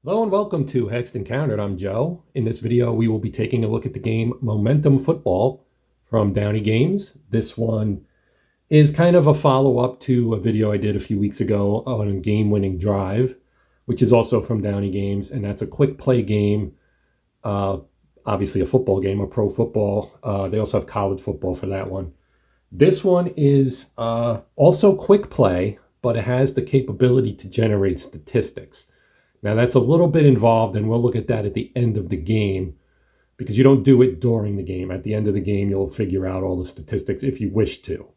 Hello and welcome to Hexed Encountered. I'm Joe. In this video, we will be taking a look at the game Momentum Football from Downey Games. This one is kind of a follow-up to a video I did a few weeks ago on a game-winning drive, which is also from Downey Games, and that's a quick play game, obviously a football game, a pro football. They also have college football for that one. This one is also quick play, but it has the capability to generate statistics. Now, that's a little bit involved, and we'll look at that at the end of the game because you don't do it during the game. At the end of the game, you'll figure out all the statistics if you wish to.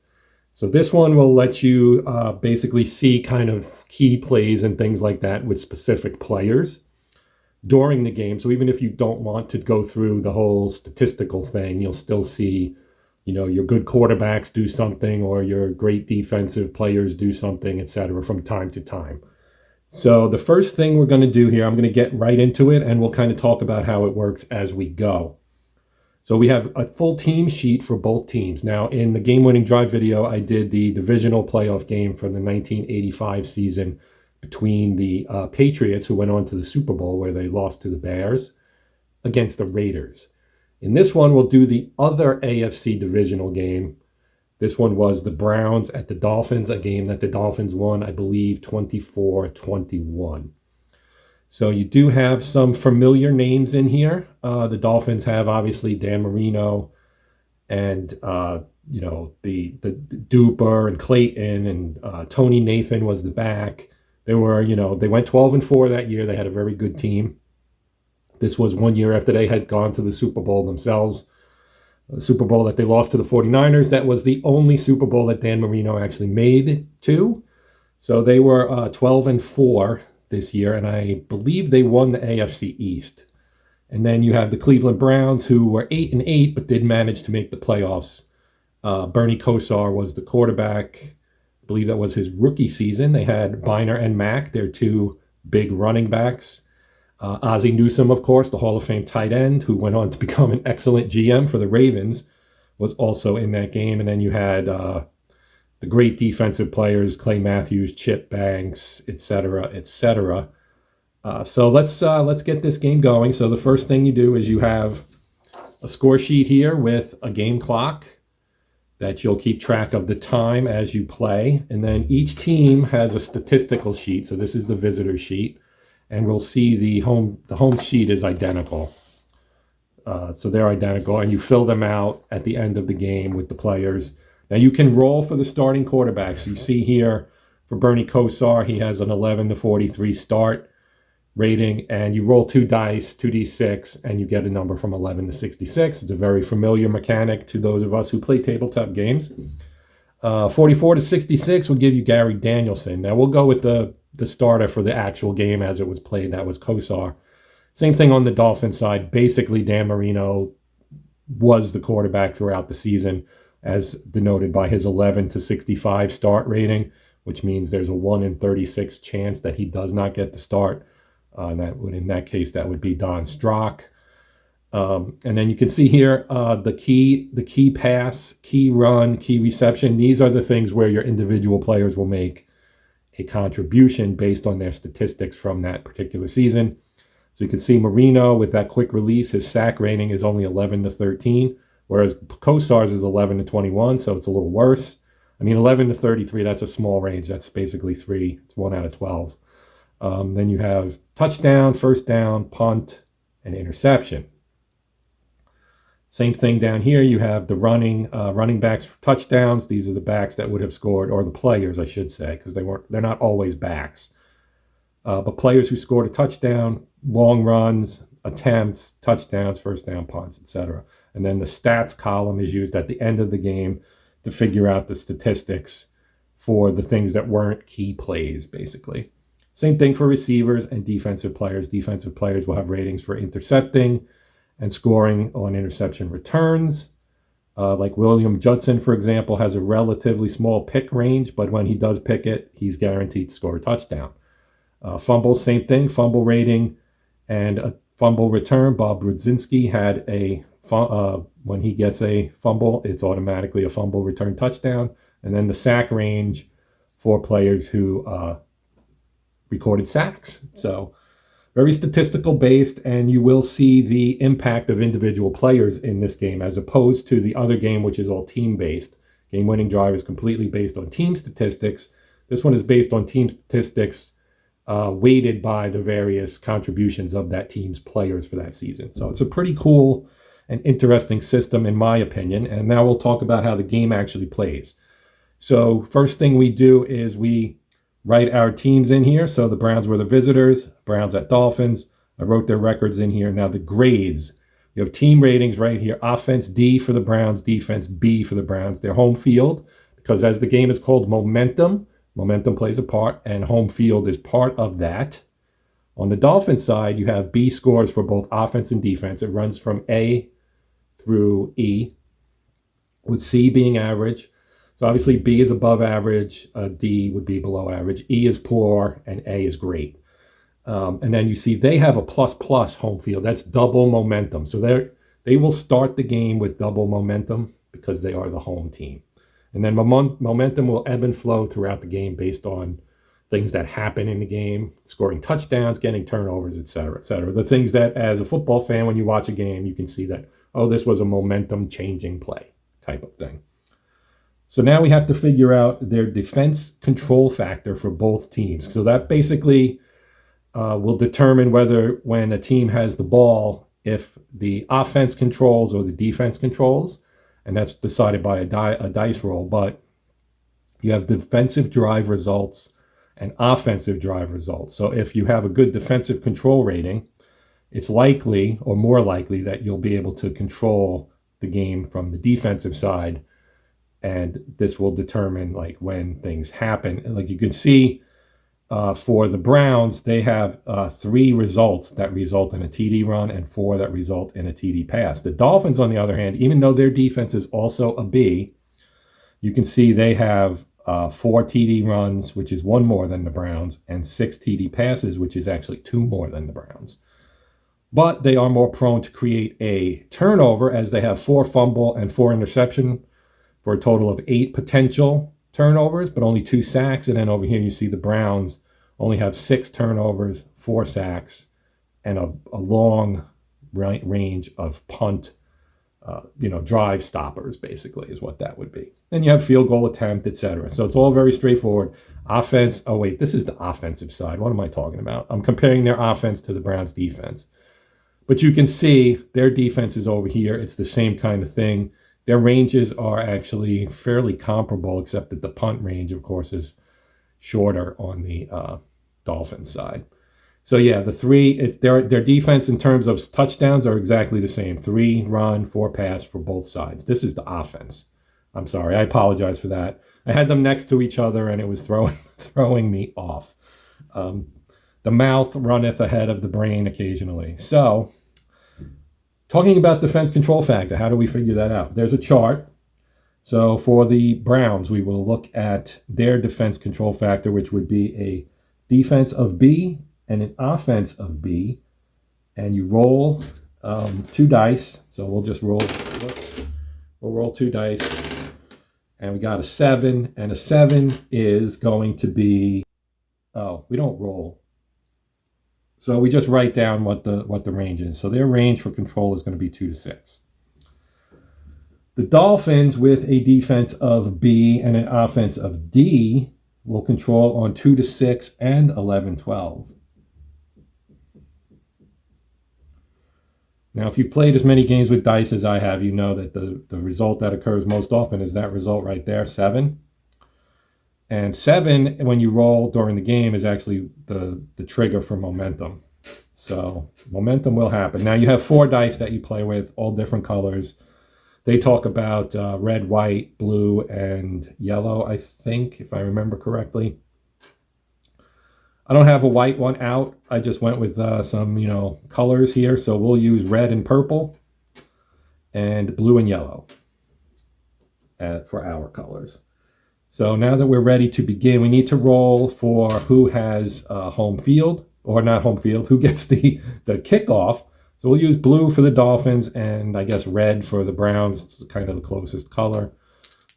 So this one will let you basically see kind of key plays and things like that with specific players during the game. So even if you don't want to go through the whole statistical thing, you'll still see, your good quarterbacks do something or your great defensive players do something, etc., from time to time. So the first thing we're going to do here, I'm going to get right into it, and we'll kind of talk about how it works as we go. So we have a full team sheet for both teams. Now, in the game-winning drive video, I did the divisional playoff game for the 1985 season between the Patriots, who went on to the Super Bowl, where they lost to the Bears, against the Raiders. In this one, we'll do the other AFC divisional game. This one was the Browns at the Dolphins, a game that the Dolphins won, I believe, 24-21. So you do have some familiar names in here. The Dolphins have, obviously, Dan Marino and, the Duper and Clayton, and Tony Nathan was the back. They were, they went 12-4 that year. They had a very good team. This was 1 year after they had gone to the Super Bowl themselves. The Super Bowl that they lost to the 49ers. That was the only Super Bowl that Dan Marino actually made it to. So they were 12-4 this year, and I believe they won the AFC East. And then you have the Cleveland Browns, who were 8-8 but did manage to make the playoffs. Bernie Kosar was the quarterback. I believe that was his rookie season. They had Biner and Mack, their two big running backs. Ozzie Newsome, of course, the Hall of Fame tight end, who went on to become an excellent GM for the Ravens, was also in that game. And then you had the great defensive players, Clay Matthews, Chip Banks, etc., etc. So let's get this game going. So the first thing you do is you have a score sheet here with a game clock that you'll keep track of the time as you play. And then each team has a statistical sheet. So this is the visitor sheet. And we'll see the home sheet is identical. So they're identical, and you fill them out at the end of the game with the players. Now you can roll for the starting quarterback. So you see here for Bernie Kosar, he has an 11-43 start rating, and you roll two dice, 2d6, and you get a number from 11 to 66. It's a very familiar mechanic to those of us who play tabletop games. 44 to 66 will give you Gary Danielson. Now we'll go with the starter for the actual game as it was played. That was Kosar. Same thing on the Dolphins side. Basically, Dan Marino was the quarterback throughout the season, as denoted by his 11 to 65 start rating, which means there's a 1 in 36 chance that he does not get the start. In that case, that would be Don Strock. And then you can see here the key pass, key run, key reception. These are the things where your individual players will make a contribution based on their statistics from that particular season. So you can see Marino with that quick release, his sack rating is only 11-13, whereas Kosar's is 11-21, so it's a little worse. I mean, 11-33, that's a small range. That's basically 3. It's 1 out of 12. Then you have touchdown, first down, punt, and interception. Same thing down here. You have the running backs for touchdowns. These are the backs that would have scored, or the players, I should say, because they're not always backs. But players who scored a touchdown, long runs, attempts, touchdowns, first down, punts, etc. And then the stats column is used at the end of the game to figure out the statistics for the things that weren't key plays, basically. Same thing for receivers and defensive players. Defensive players will have ratings for intercepting and scoring on interception returns. Like William Judson, for example, has a relatively small pick range, but when he does pick it, he's guaranteed to score a touchdown. Fumble, same thing, fumble rating and a fumble return. Bob Brudzinski had when he gets a fumble, it's automatically a fumble return touchdown. And then the sack range for players who recorded sacks. So very statistical based, and you will see the impact of individual players in this game as opposed to the other game, which is all team based. Game winning drive is completely based on team statistics. This one is based on team statistics weighted by the various contributions of that team's players for that season. So it's a pretty cool and interesting system, in my opinion. And now we'll talk about how the game actually plays. So first thing we do is we write our teams in here. So the Browns were the visitors, Browns at Dolphins. I wrote their records in here. Now the grades. You have team ratings right here. Offense D for the Browns, defense B for the Browns. Their home field, because as the game is called momentum plays a part, and home field is part of that. On the Dolphins side, you have B scores for both offense and defense. It runs from A through E, with C being average. So obviously B is above average, D would be below average, E is poor, and A is great. And then you see they have a plus home field. That's double momentum. So they will start the game with double momentum because they are the home team. And then momentum will ebb and flow throughout the game based on things that happen in the game, scoring touchdowns, getting turnovers, et cetera, et cetera. The things that, as a football fan, when you watch a game, you can see that, oh, this was a momentum-changing play type of thing. So now we have to figure out their defense control factor for both teams. So that basically will determine whether, when a team has the ball, if the offense controls or the defense controls, and that's decided by a dice roll. But you have defensive drive results and offensive drive results. So if you have a good defensive control rating, it's likely or more likely that you'll be able to control the game from the defensive side, and this will determine like when things happen. And like you can see, for the Browns, they have 3 results that result in a TD run and 4 that result in a TD pass. The Dolphins, on the other hand, even though their defense is also a B, you can see they have 4 TD runs, which is 1 more than the Browns, and 6 TD passes, which is actually 2 more than the Browns. But they are more prone to create a turnover, as they have 4 fumble and 4 interception for a total of 8 potential turnovers, but only 2 sacks. And then over here you see the Browns only have 6 turnovers, 4 sacks, and a long range of punt, drive stoppers, basically, is what that would be. Then you have field goal attempt, etc. So it's all very straightforward. Offense, oh wait, this is the offensive side. What am I talking about? I'm comparing their offense to the Browns' defense. But you can see their defense is over here. It's the same kind of thing. Their ranges are actually fairly comparable, except that the punt range, of course, is shorter on the Dolphins side. So yeah, their defense in terms of touchdowns are exactly the same. 3 run, 4 pass for both sides. This is the offense. I'm sorry, I apologize for that. I had them next to each other, and it was throwing me off. The mouth runneth ahead of the brain occasionally. So, talking about defense control factor, how do we figure that out? There's a chart. So for the Browns, we will look at their defense control factor, which would be a defense of B and an offense of B. And you roll 2 dice. So we'll just roll 2 dice. And we got a 7. And a 7 is going to be, we don't roll. So we just write down what the range is. So their range for control is going to be 2 to 6. The Dolphins, with a defense of B and an offense of D, will control on 2 to 6 and 11-12. Now, if you've played as many games with dice as I have, you know that the result that occurs most often is that result right there, 7. And 7, when you roll during the game, is actually the trigger for momentum. So momentum will happen. Now you have 4 dice that you play with, all different colors. They talk about red, white, blue, and yellow, I think, if I remember correctly. I don't have a white one out. I just went with some, colors here. So we'll use red and purple and blue and yellow for our colors. So now that we're ready to begin, we need to roll for who has home field, or not home field, who gets the kickoff. So we'll use blue for the Dolphins and I guess red for the Browns. It's kind of the closest color.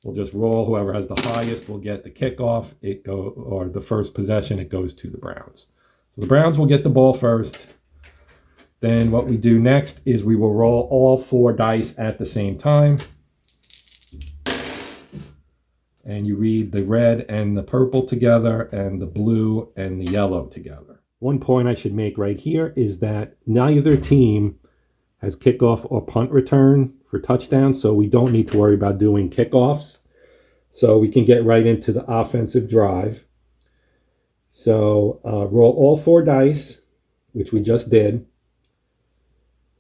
We'll just roll. Whoever has the highest will get the kickoff. Or the first possession, it goes to the Browns. So the Browns will get the ball first. Then what we do next is we will roll all 4 dice at the same time. And you read the red and the purple together and the blue and the yellow together. One point I should make right here is that neither team has kickoff or punt return for touchdowns, so we don't need to worry about doing kickoffs. So we can get right into the offensive drive. So roll all 4 dice, which we just did.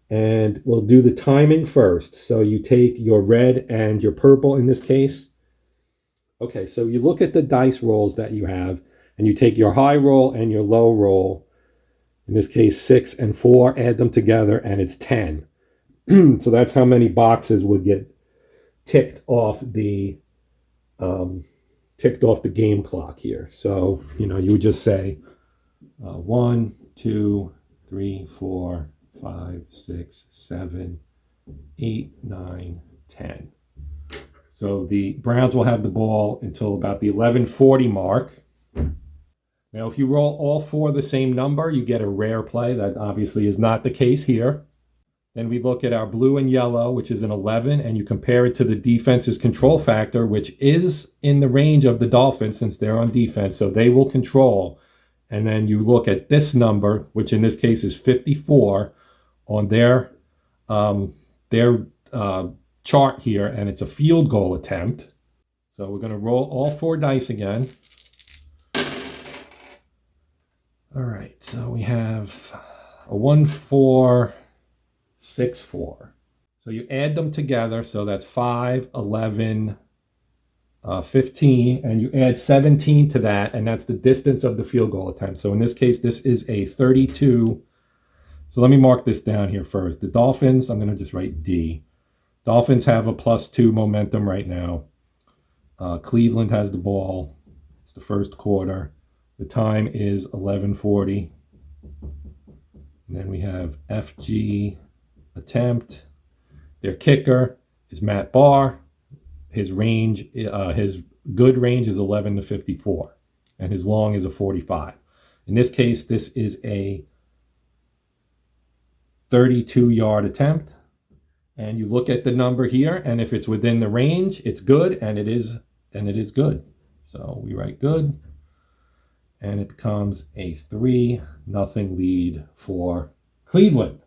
And we'll do the timing first. So you take your red and your purple in this case. Okay, so you look at the dice rolls that you have, and you take your high roll and your low roll. In this case, 6 and 4, add them together, and it's 10. So that's how many boxes would get ticked off the game clock here. So, you would just say 1, 2, 3, 4, 5, 6, 7, 8, 9, 10. So the Browns will have the ball until about the 11:40 mark. Now, if you roll all 4 the same number, you get a rare play. That obviously is not the case here. Then we look at our blue and yellow, which is an 11, and you compare it to the defense's control factor, which is in the range of the Dolphins since they're on defense, so they will control. And then you look at this number, which in this case is 54, on their chart here, and it's a field goal attempt. So we're going to roll all 4 dice again. All right, so we have a 1, 4, 6, 4. So you add them together, so that's 5, 11, 15, and you add 17 to that, and that's the distance of the field goal attempt. So in this case, this is a 32. So let me mark this down here first. The Dolphins, I'm going to just write D. Dolphins have a +2 momentum right now. Cleveland has the ball. It's the first quarter. The time is 11:40. And then we have FG attempt. Their kicker is Matt Barr. His range, his good range is 11 to 54, and his long is a 45. In this case, this is a 32-yard attempt. And you look at the number here, and if it's within the range, it's good, and it is good. So we write good, and it becomes a 3-0 lead for Cleveland.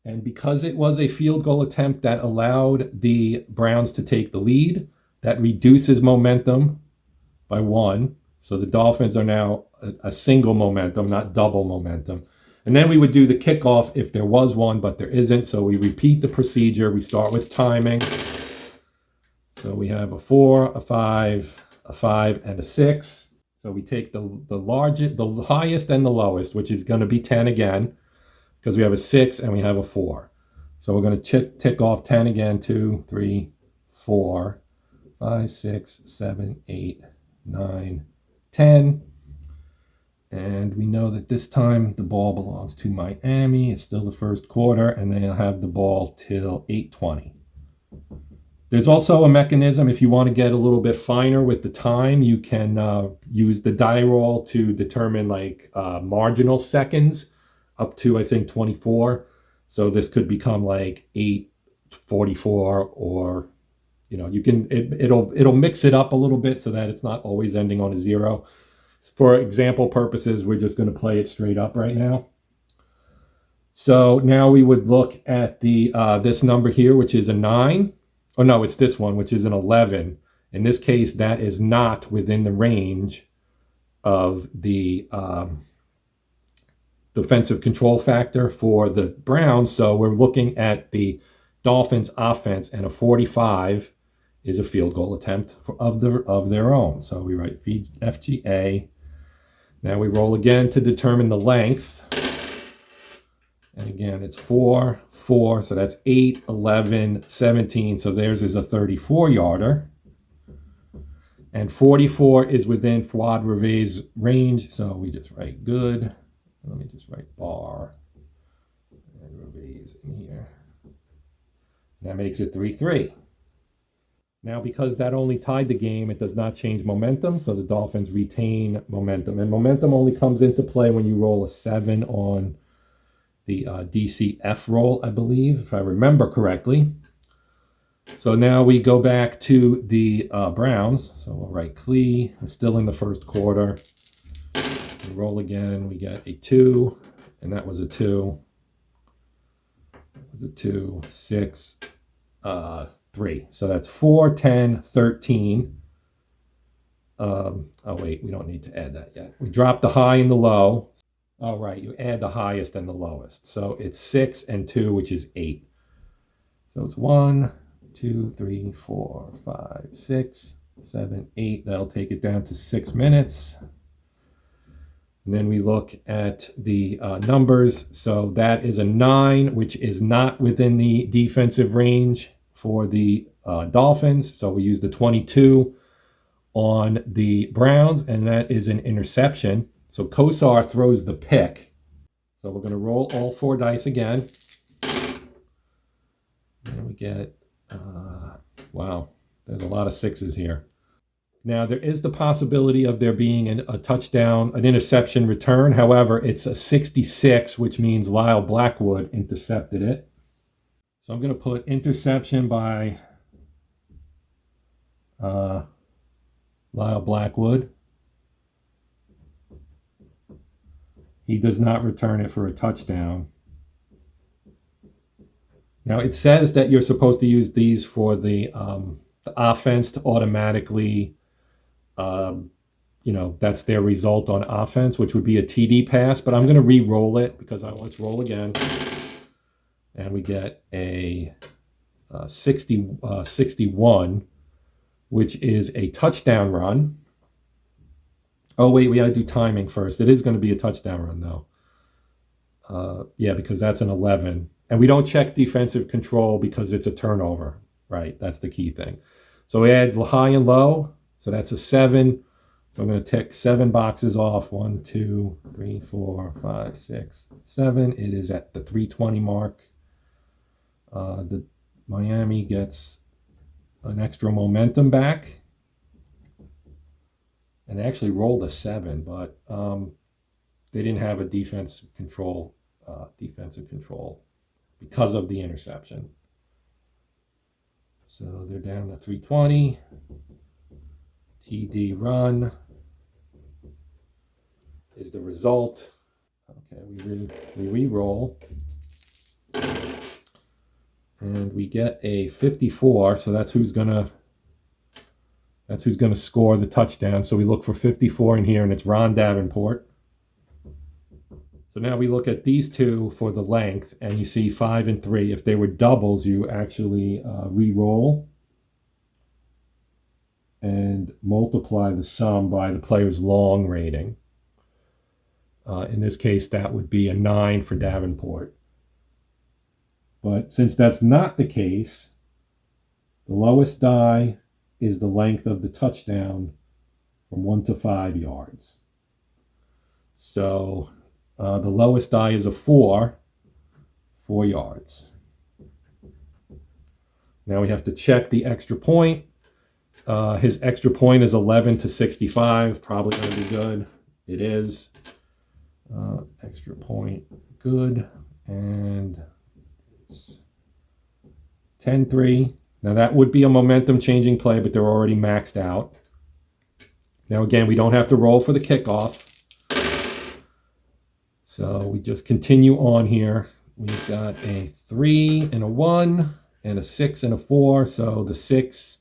And because it was a field goal attempt that allowed the Browns to take the lead, that reduces momentum by 1. So the Dolphins are now a single momentum, not double momentum. And then we would do the kickoff if there was one, but there isn't. So we repeat the procedure. We start with timing. So we have a 4, a 5, and a 6. So we take the highest and the lowest, which is going to be 10 again, because we have a 6 and we have a 4. So we're going to tick off 10 again, 2, 3, 4, 5, 6, 7, 8, 9, 10. And we know that this time the ball belongs to Miami. It's still the first quarter, and they'll have the ball till 8:20. There's also a mechanism, if you want to get a little bit finer with the time, you can use the die roll to determine marginal seconds up to, I think, 24. So this could become like 8:44, or you can it'll mix it up a little bit so that it's not always ending on a 0. For example purposes, we're just going to play it straight up right now. So now we would look at the this number here, which is a 9. Oh no, it's this one, which is an 11. In this case, that is not within the range of the defensive control factor for the Browns. So we're looking at the Dolphins offense, and a 45 is a field goal attempt of their own. So we write FGA. Now we roll again to determine the length. And again, it's 4, 4. So that's 8, 11, 17. So theirs is a 34-yarder. And 44 is within Fuad Reve's range. So we just write good. Let me just write bar. And Reve's in here. That makes it 3-3. Now, because that only tied the game, it does not change momentum, so the Dolphins retain momentum. And momentum only comes into play when you roll a 7 on the DCF roll, I believe, if I remember correctly. So now we go back to the Browns. So we'll write Clee. We're still in the first quarter. We roll again. We get a 2, and that was a 2. It was a 2, 6, 3. So that's 4, 10, 13. Oh, wait, we don't need to add that yet. We drop the high and the low. Oh, right, you add the highest and the lowest. So it's 6 and 2, which is 8. So it's 1, 2, 3, 4, 5, 6, 7, 8. That'll take it down to 6 minutes. And then we look at the numbers. So that is a 9, which is not within the defensive range for the Dolphins. So we use the 22 on the Browns, and that is an interception. So Kosar throws the pick. So we're going to roll all 4 dice again. And we get, wow, there's a lot of 6s here. Now, there is the possibility of there being a touchdown, an interception return. However, it's a 66, which means Lyle Blackwood intercepted it. So I'm going to put interception by Lyle Blackwood. He does not return it for a touchdown. Now, it says that you're supposed to use these for the offense to automatically, that's their result on offense, which would be a TD pass. But I'm going to re-roll it because let's roll again. And we get a 61, which is a touchdown run. Oh, wait, we got to do timing first. It is going to be a touchdown run, though. Yeah, because that's an 11. And we don't check defensive control because it's a turnover, right? That's the key thing. So we add high and low. So that's a 7. So I'm going to tick 7 boxes off. 1, 2, 3, 4, 5, 6, 7. It is at the 320 mark. The Miami gets an extra momentum back. And they actually rolled a 7, but they didn't have a defensive control because of the interception. So they're down to 320. TD run is the result. Okay, we re-roll. And we get a 54, so that's who's gonna score the touchdown. So we look for 54 in here, and it's Ron Davenport. So now we look at these two for the length, and you see 5 and 3. If they were doubles, you actually re-roll and multiply the sum by the player's long rating. In this case, that would be a 9 for Davenport. But since that's not the case, the lowest die is the length of the touchdown from 1 to 5 yards. So the lowest die is a 4 yards. Now we have to check the extra point. His extra point is 11 to 65, probably going to be good. It is. Extra point, good. And it's 10-3. Now that would be a momentum changing play, but they're already maxed out. Now again, we don't have to roll for the kickoff. So we just continue on here. We've got a 3 and a 1 and a 6 and a 4. So the 6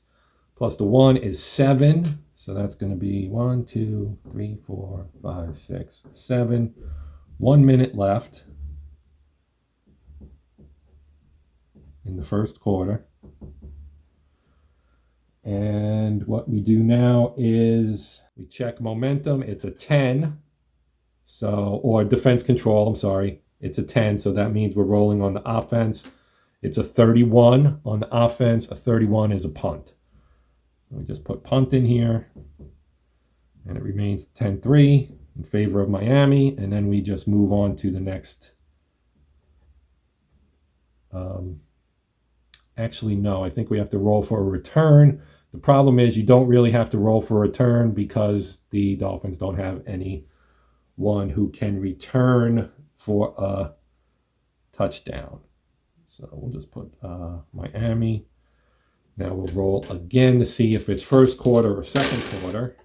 plus the 1 is 7. So that's going to be 1, 2, 3, 4, 5, 6, 7. 1 minute left in the first quarter. And what we do now is we check momentum. It's a 10. So, or defense control, I'm sorry. It's a 10, so that means we're rolling on the offense. It's a 31 on the offense. A 31 is a punt. We just put punt in here, and it remains 10-3 in favor of Miami, and then we just move on to the next. Actually, no, I think we have to roll for a return The problem is you don't really have to roll for a return because the Dolphins don't have anyone who can return for a touchdown. So we'll just put Miami. Now we'll roll again to see if it's first quarter or second quarter.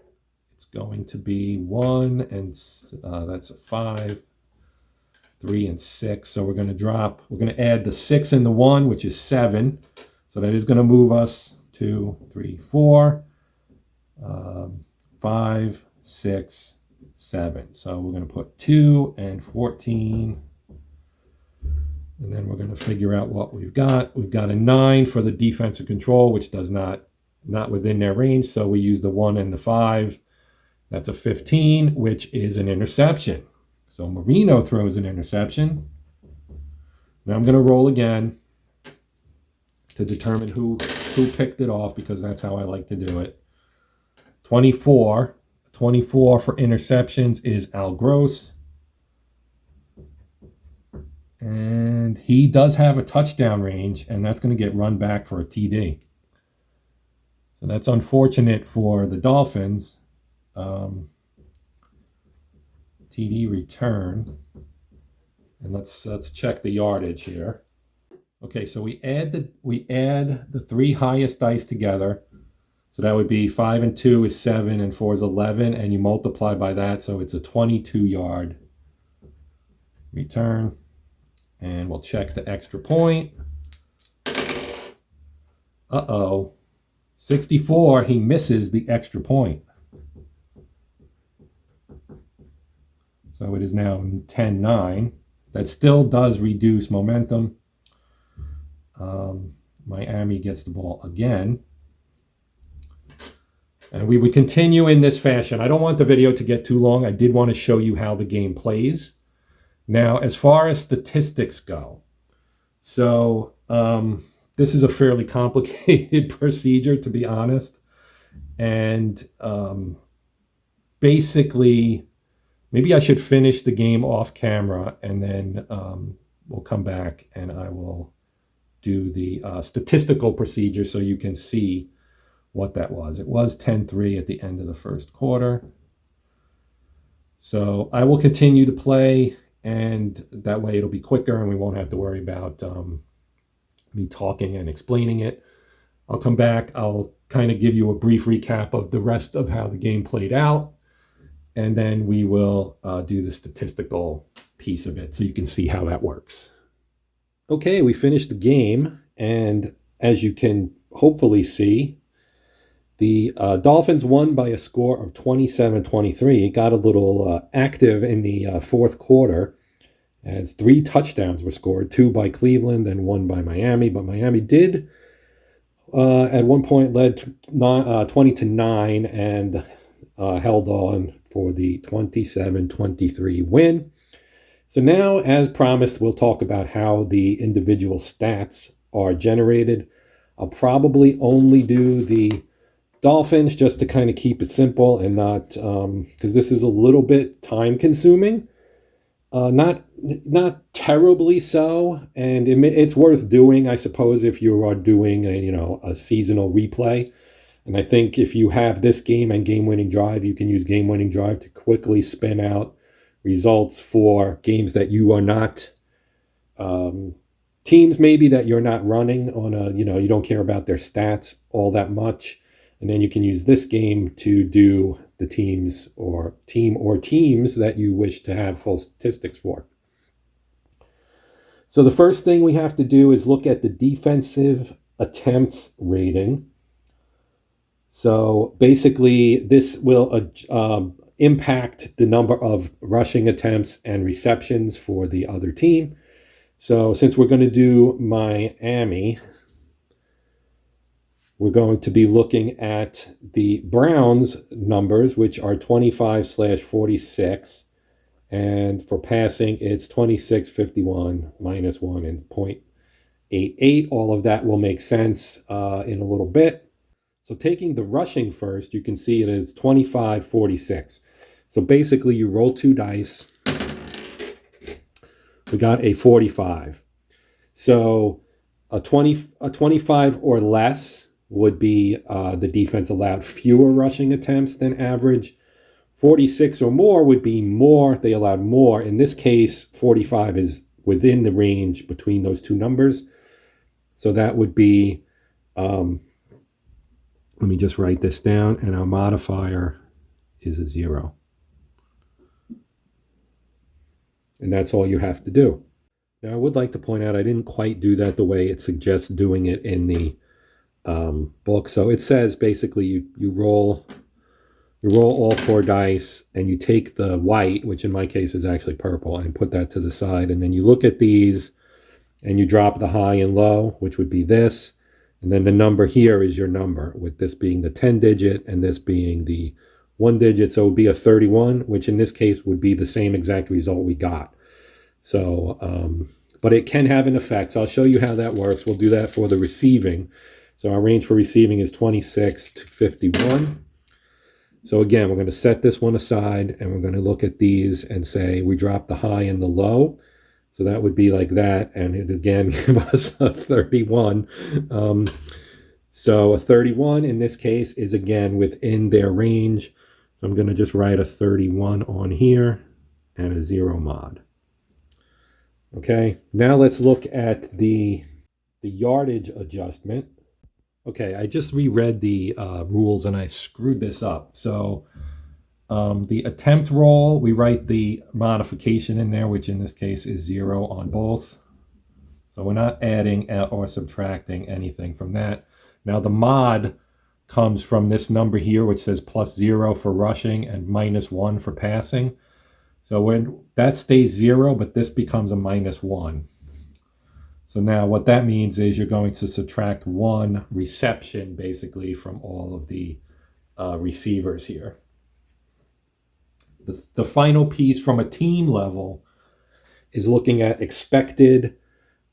It's going to be 1, and that's a 5, 3, and 6. So we're going to add the 6 and the 1, which is 7. So that is going to move us 2, 3, 4, 5, 6, 7. So we're going to put 2 and 14. And then we're going to figure out what we've got. We've got a 9 for the defensive control, which does not within their range. So we use the 1 and the 5. That's a 15, which is an interception. So Marino throws an interception. Now I'm going to roll again to determine who picked it off, because that's how I like to do it. 24 for interceptions is Al Gross. And he does have a touchdown range, and that's going to get run back for a TD. So that's unfortunate for the Dolphins. TD return. And let's check the yardage here. Okay, so we add the 3 highest dice together. So that would be 5 and 2 is 7, and 4 is 11, and you multiply by that, so it's a 22-yard return. And we'll check the extra point. 64, he misses the extra point. So it is now 10-9. That still does reduce momentum. Miami gets the ball again. And we would continue in this fashion. I don't want the video to get too long. I did want to show you how the game plays. Now, as far as statistics go, so this is a fairly complicated procedure, to be honest. And basically, maybe I should finish the game off camera, and then we'll come back and I will do the statistical procedure so you can see what that was. It was 10-3 at the end of the first quarter. So I will continue to play, and that way it'll be quicker and we won't have to worry about me talking and explaining it. I'll come back. I'll kind of give you a brief recap of the rest of how the game played out, and then we will do the statistical piece of it so you can see how that works. Okay, we finished the game, and as you can hopefully see, the Dolphins won by a score of 27-23. It got a little active in the fourth quarter as 3 touchdowns were scored, 2 by Cleveland and 1 by Miami. But Miami did, at one point, led 20-9 and held on for the 27-23 win. So now, as promised, we'll talk about how the individual stats are generated. I'll probably only do the Dolphins just to kind of keep it simple and not, because this is a little bit time consuming, not terribly so, and it's worth doing, I suppose, if you are doing a seasonal replay. And I think if you have this game and game-winning drive, you can use game-winning drive to quickly spin out results for games that you are not, teams maybe that you're not running on you don't care about their stats all that much. And then you can use this game to do the teams or teams that you wish to have full statistics for. So the first thing we have to do is look at the defensive attempts rating. So basically, this will impact the number of rushing attempts and receptions for the other team. So since we're going to do Miami, we're going to be looking at the Browns numbers, which are 25/46. And for passing, it's 26, 51, -1, and 0.88. All of that will make sense in a little bit. So taking the rushing first, you can see it is 25-46. So basically, you roll 2 dice. We got a 45. So a 25 or less would be the defense allowed fewer rushing attempts than average. 46 or more would be more. They allowed more. In this case, 45 is within the range between those two numbers. So that would be, let me just write this down, and our modifier is a 0. And that's all you have to do. Now, I would like to point out I didn't quite do that the way it suggests doing it in the book. So it says basically you roll all 4 dice, and you take the white, which in my case is actually purple, and put that to the side. And then you look at these, and you drop the high and low, which would be this. And then the number here is your number, with this being the 10-digit and this being the 1-digit. So it would be a 31, which in this case would be the same exact result we got. So, but it can have an effect. So I'll show you how that works. We'll do that for the receiving. So our range for receiving is 26 to 51. So again, we're going to set this one aside, and we're going to look at these and say we drop the high and the low. So that would be like that, and it again give us a 31. So a 31 in this case is again within their range. So I'm going to just write a 31 on here and a 0 mod. Okay, now let's look at the yardage adjustment. Okay, I just reread the rules and I screwed this up. So the attempt roll, we write the modification in there, which in this case is 0 on both. So we're not adding or subtracting anything from that. Now the mod comes from this number here, which says +0 for rushing and -1 for passing. So when that stays 0, but this becomes a -1. So now what that means is you're going to subtract 1 reception basically from all of the receivers here. The final piece from a team level is looking at expected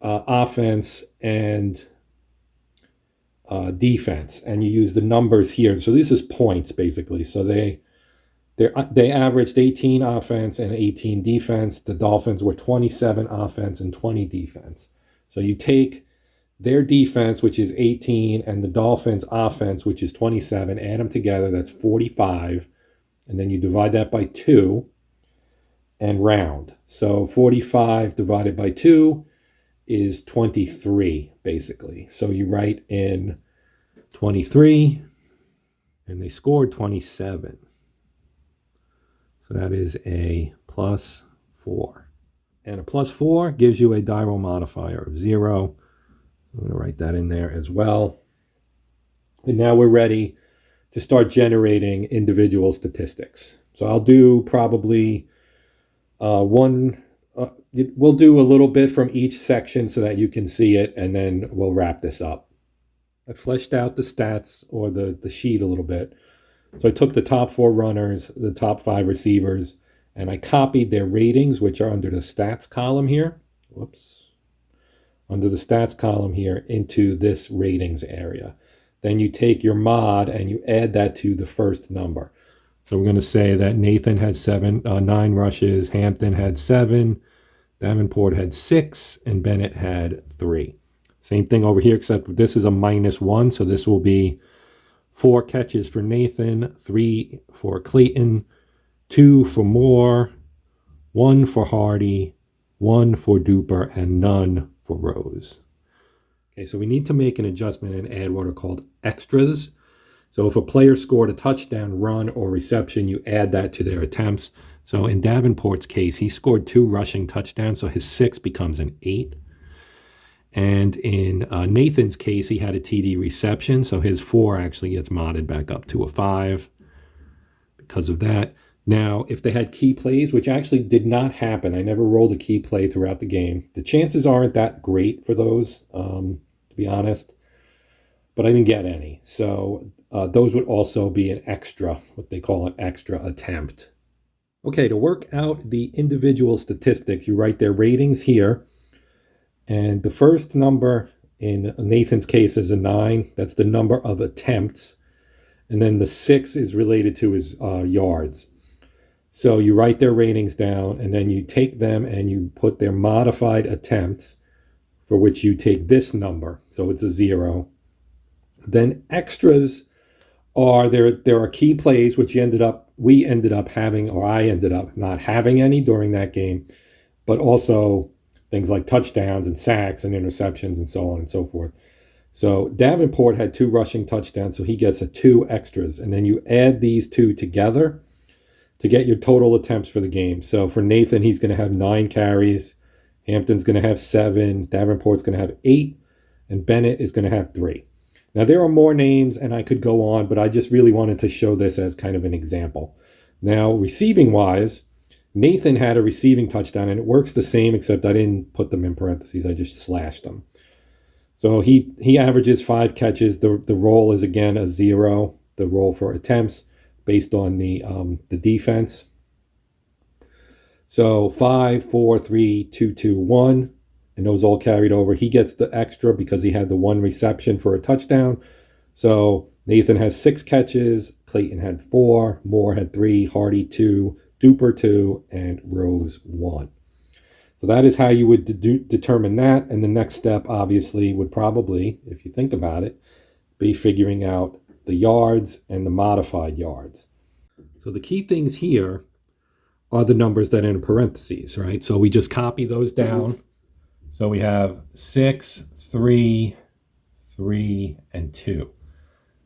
offense and defense, and you use the numbers here. So this is points basically. So they averaged 18 offense and 18 defense. The Dolphins were 27 offense and 20 defense. So you take their defense, which is 18, and the Dolphins' offense, which is 27, add them together, that's 45, and then you divide that by 2 and round. So 45 divided by 2 is 23, basically. So you write in 23, and they scored 27. So that is a +4. And a +4 gives you a die roll modifier of 0. I'm going to write that in there as well. And now we're ready to start generating individual statistics. So I'll do probably we'll do a little bit from each section so that you can see it, and then we'll wrap this up. I fleshed out the stats or the sheet a little bit. So I took the top 4 runners, the top 5 receivers, and I copied their ratings, which are under the stats column here. Whoops. Under the stats column here into this ratings area. Then you take your mod and you add that to the first number. So we're going to say that Nathan had 9 rushes, Hampton had 7, Davenport had 6, and Bennett had 3. Same thing over here, except this is a -1, so this will be 4 catches for Nathan, 3 for Clayton, 2 for Moore, 1 for Hardy, 1 for Duper, and none for Rose. Okay, so we need to make an adjustment and add what are called extras. So if a player scored a touchdown, run, or reception, you add that to their attempts. So in Davenport's case, he scored 2 rushing touchdowns, so his 6 becomes an 8. And in Nathan's case, he had a TD reception, so his 4 actually gets modded back up to a 5 because of that. Now, if they had key plays, which actually did not happen, I never rolled a key play throughout the game. The chances aren't that great for those, to be honest, but I didn't get any. So those would also be an extra, what they call an extra attempt. Okay, to work out the individual statistics, you write their ratings here. And the first number in Nathan's case is a 9. That's the number of attempts. And then the 6 is related to his yards. So you write their ratings down, and then you take them and you put their modified attempts, for which you take this number. So it's a 0. Then extras are there are key plays which we ended up having, or I ended up not having any during that game, but also things like touchdowns and sacks and interceptions and so on and so forth. So Davenport had 2 rushing touchdowns, so he gets a 2 extras. And then you add these 2 together to get your total attempts for the game. So for Nathan, he's going to have 9 carries. Hampton's going to have 7. Davenport's going to have 8. And Bennett is going to have 3. Now, there are more names, and I could go on, but I just really wanted to show this as kind of an example. Now, receiving-wise, Nathan had a receiving touchdown, and it works the same, except I didn't put them in parentheses. I just slashed them. So he averages 5 catches. The roll is, again, a 0, the roll for attempts based on the defense. So 5, 4, 3, 2, 2, 1. And those all carried over. He gets the extra because he had the 1 reception for a touchdown. So Nathan has 6 catches, Clayton had 4, Moore had 3, Hardy 2, Duper 2, and Rose 1. So that is how you would determine that. And the next step, obviously, would probably, if you think about it, be figuring out the yards and the modified yards. So the key things here are the numbers that are in parentheses, right? So we just copy those down. So we have 6, 3, 3, and 2.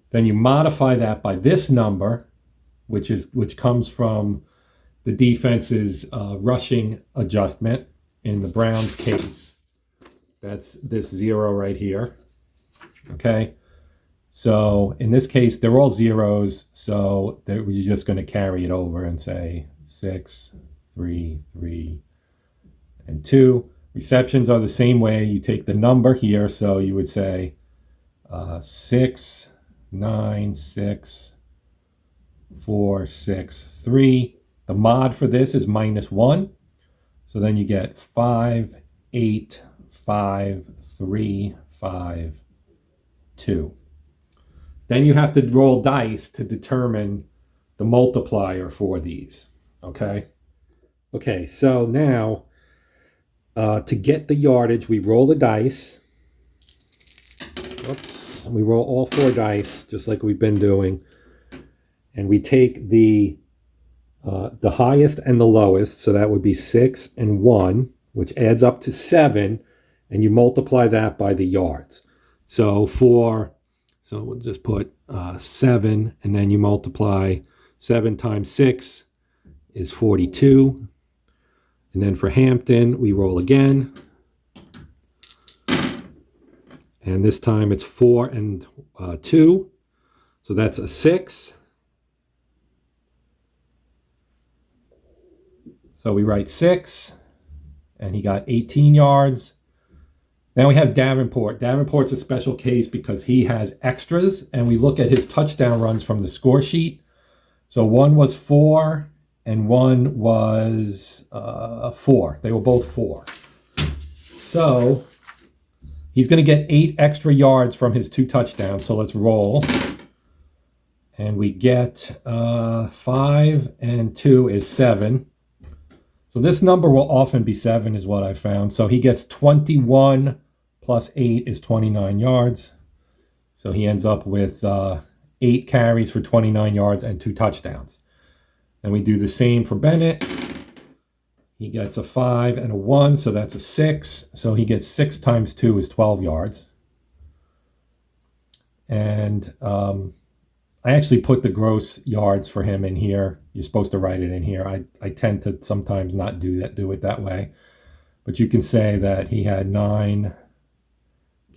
Then you modify that by this number, which comes from the defense's rushing adjustment in the Browns case. That's this 0 right here. Okay. So in this case, they're all zeros. So you're just going to carry it over and say 6, 3, 3, and 2. Receptions are the same way. You take the number here, so you would say 6, 9, 6, 4, 6, 3. The mod for this is -1. So then you get 5, 8, 5, 3, 5, 2. Then you have to roll dice to determine the multiplier for these. Okay? Okay, so now to get the yardage, we roll the dice. Whoops. We roll all 4 dice, just like we've been doing. And we take the highest and the lowest, so that would be 6 and 1, which adds up to 7, and you multiply that by the yards. So we'll just put 7, and then you multiply 7 times 6 is 42. And then for Hampton, we roll again. And this time it's 4 and 2. So that's a 6. So we write 6. And he got 18 yards. Now we have Davenport. Davenport's a special case because he has extras. And we look at his touchdown runs from the score sheet. So one was 4. And one was 4. They were both 4. So he's going to get 8 extra yards from his 2 touchdowns. So let's roll. And we get 5 and 2 is 7. So this number will often be 7 is what I found. So he gets 21 plus 8 is 29 yards. So he ends up with 8 carries for 29 yards and 2 touchdowns. And we do the same for Bennett. He gets a 5 and a 1, so that's a 6. So he gets 6 times 2 is 12 yards. And I actually put the gross yards for him in here. You're supposed to write it in here. I tend to sometimes not do it that way. But you can say that he had 9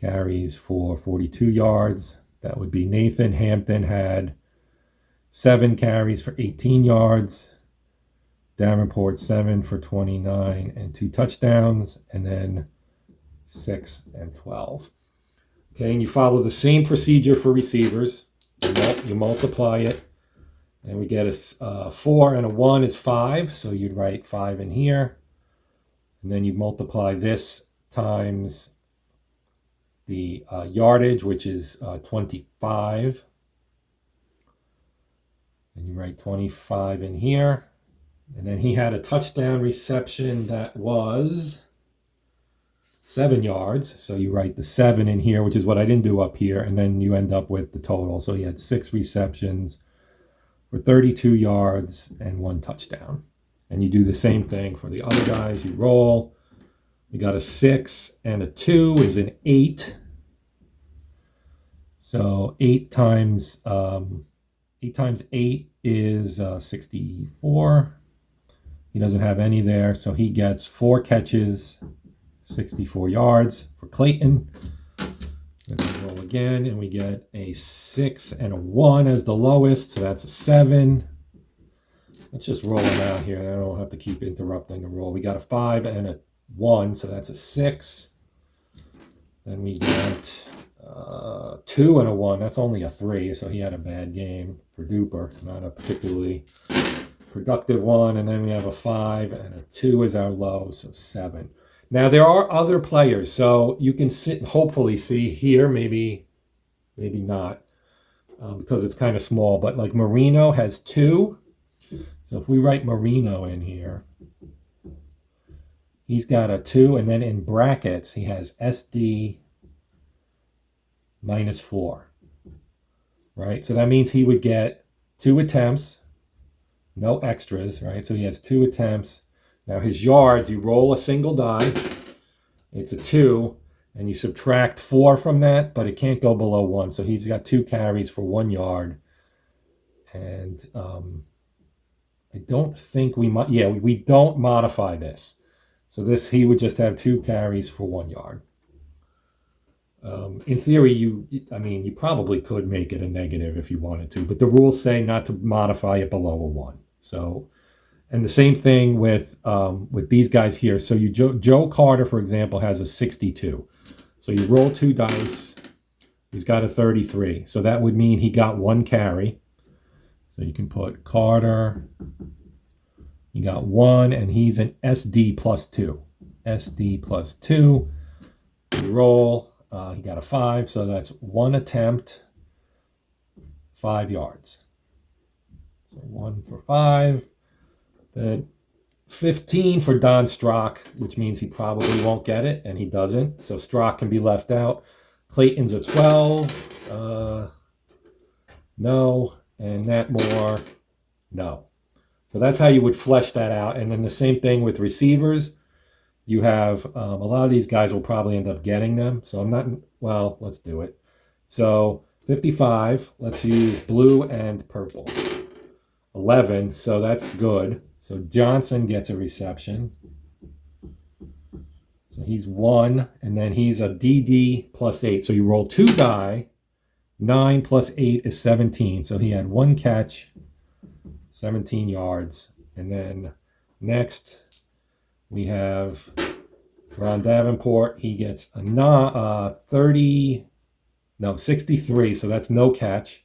carries for 42 yards. That would be Nathan. Hampton had 7 carries for 18 yards. Davenport 7 for 29 and 2 touchdowns. And then 6 and 12. Okay, and you follow the same procedure for receivers. You multiply it. And we get a 4 and a 1 is 5. So you'd write 5 in here. And then you multiply this times the yardage, which is 25. And you write 25 in here. And then he had a touchdown reception that was 7 yards. So you write the 7 in here, which is what I didn't do up here, and then you end up with the total. So he had 6 receptions for 32 yards and 1 touchdown. And you do the same thing for the other guys. You roll. We got a 6 and a 2 is an 8. So 8 times 8 is 64. He doesn't have any there, so he gets 4 catches, 64 yards for Clayton. And we roll again, and we get a 6 and a 1 as the lowest, so that's a 7. Let's just roll them out here. I don't have to keep interrupting the roll. We got a 5 and a 1, so that's a 6. Then we get 2 and a 1. That's only a 3, so he had a bad game for Duper. Not a particularly productive one. And then we have a 5 and a 2 is our low, so 7. Now, there are other players, so you can hopefully see here, maybe not, because it's kind of small, but like Marino has 2. So if we write Marino in here, he's got a 2, and then in brackets, he has SD -4, right? So that means he would get 2 attempts, no extras, right? So he has 2 attempts. Now his yards, you roll a single die, it's a 2, and you subtract 4 from that, but it can't go below 1. So he's got 2 carries for 1 yard. And I don't think we don't modify this. So this, he would just have 2 carries for 1 yard. In theory, you probably could make it a negative if you wanted to, but the rules say not to modify it below a 1. So, and the same thing with these guys here. So Joe Carter, for example, has a 62. So you roll 2 dice. He's got a 33. So that would mean he got 1 carry. So you can put Carter. He got 1, and he's an SD +2. SD +2. You roll. He got a 5, so that's 1 attempt, 5 yards. So 1 for 5. Then 15 for Don Strock, which means he probably won't get it, and he doesn't. So Strock can be left out. Clayton's a 12. No. And Nat Moore, no. So that's how you would flesh that out. And then the same thing with receivers. You have a lot of these guys will probably end up getting them. So let's do it. So 55, let's use blue and purple. 11, so that's good. So Johnson gets a reception. So he's 1, and then he's a DD +8. So you roll 2 die. 9 + 8 is 17. So he had 1 catch, 17 yards. And then next we have Ron Davenport. He gets a 63. So that's no catch.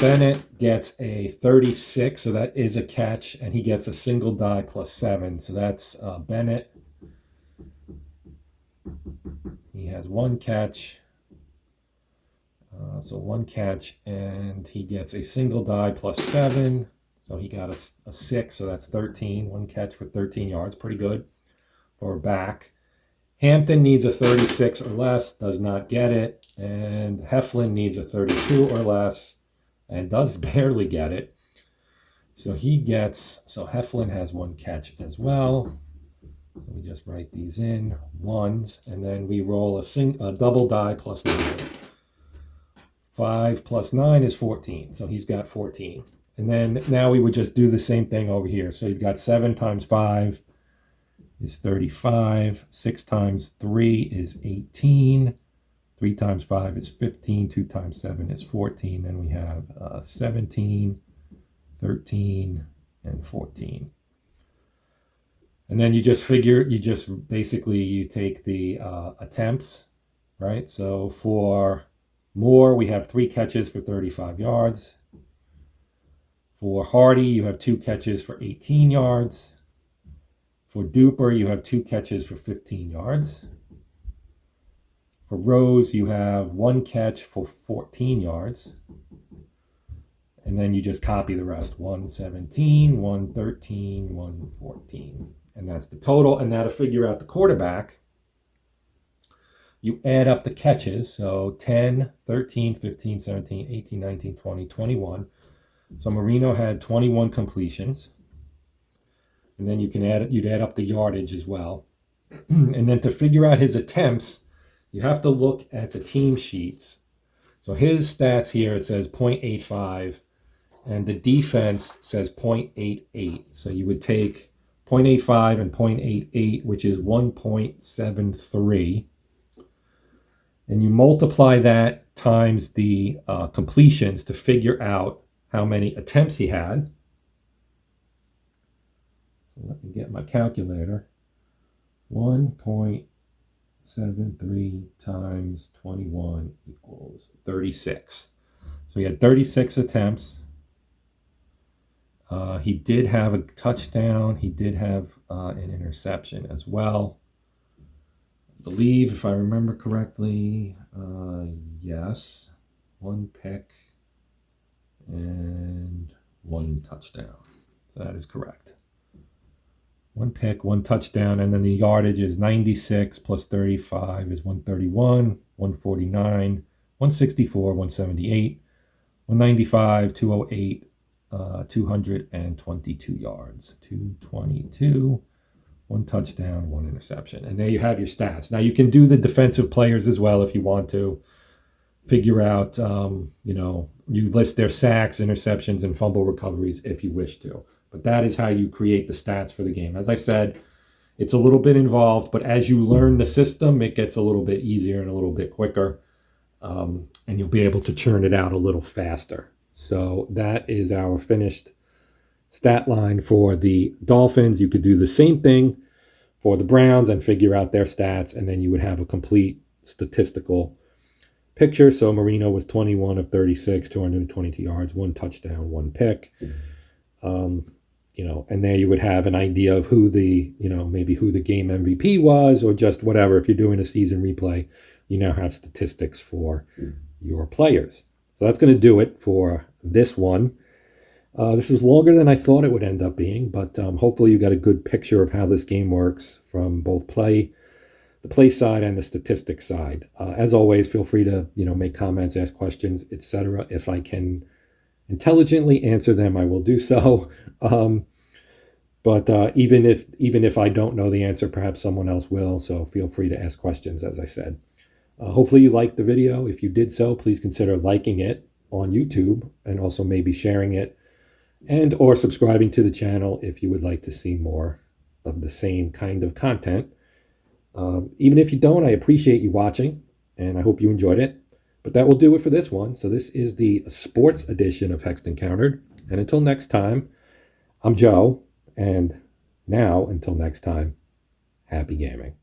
Bennett gets a 36. So that is a catch. And he gets a single die +7. So that's Bennett. He has 1 catch. So 1 catch, and he gets a single die +7. So he got a 6, so that's 13. 1 catch for 13 yards. Pretty good for a back. Hampton needs a 36 or less, does not get it. And Heflin needs a 32 or less, and does barely get it. So Heflin has 1 catch as well. So we just write these in, 1s, and then we roll a double die +9. 5 + 9 is 14, so he's got 14. And then now we would just do the same thing over here. So you've got 7 times 5 is 35. 6 times 3 is 18. 3 times 5 is 15. 2 times 7 is 14. Then we have 17, 13, and 14. And then you take the attempts, right? So for Moore, we have 3 catches for 35 yards. For Hardy, you have 2 catches for 18 yards. For Duper, you have 2 catches for 15 yards. For Rose, you have 1 catch for 14 yards. And then you just copy the rest. 117, 113, 114. And that's the total. And now to figure out the quarterback, You add up the catches, so 10, 13, 15, 17, 18, 19, 20, 21. So Marino had 21 completions. And then you'd add up the yardage as well. And then to figure out his attempts, you have to look at the team sheets. So his stats here, it says 0.85, and the defense says 0.88. So you would take 0.85 and 0.88, which is 1.73. And you multiply that times the completions to figure out how many attempts he had. So let me get my calculator. 1.73 times 21 equals 36. So he had 36 attempts. He did have a touchdown. He did have an interception as well. I believe, if I remember correctly, yes, one pick and one touchdown. So that is correct. One pick, one touchdown, and then the yardage is 96 plus 35 is 131, 149, 164, 178, 195, 208, 222 yards. 222, one touchdown, one interception. And there you have your stats. Now you can do the defensive players as well if you want to. Figure out, you list their sacks, interceptions, and fumble recoveries if you wish to. But that is how you create the stats for the game. As I said, it's a little bit involved, but as you learn the system, it gets a little bit easier and a little bit quicker, and you'll be able to churn it out a little faster. So that is our finished stat line for the Dolphins. You could do the same thing for the Browns and figure out their stats, and then you would have a complete statistical picture. So Marino was 21 of 36, 222 yards, one touchdown, one pick. And there you would have an idea of who the, maybe who the game MVP was, or just whatever. If you're doing a season replay, you now have statistics for your players. So that's going to do it for this one. This was longer than I thought it would end up being, but hopefully you got a good picture of how this game works from both the play side and the statistics side. As always, feel free to, make comments, ask questions, etc. If I can intelligently answer them, I will do so. But even if I don't know the answer, perhaps someone else will. So feel free to ask questions, as I said. Hopefully you liked the video. If you did so, please consider liking it on YouTube and also maybe sharing it and or subscribing to the channel if you would like to see more of the same kind of content. Even if you don't, I appreciate you watching and I hope you enjoyed it. But that will do it for this one. So this is the sports edition of Hexed Encountered. And until next time, I'm Joe. And now, until next time, happy gaming.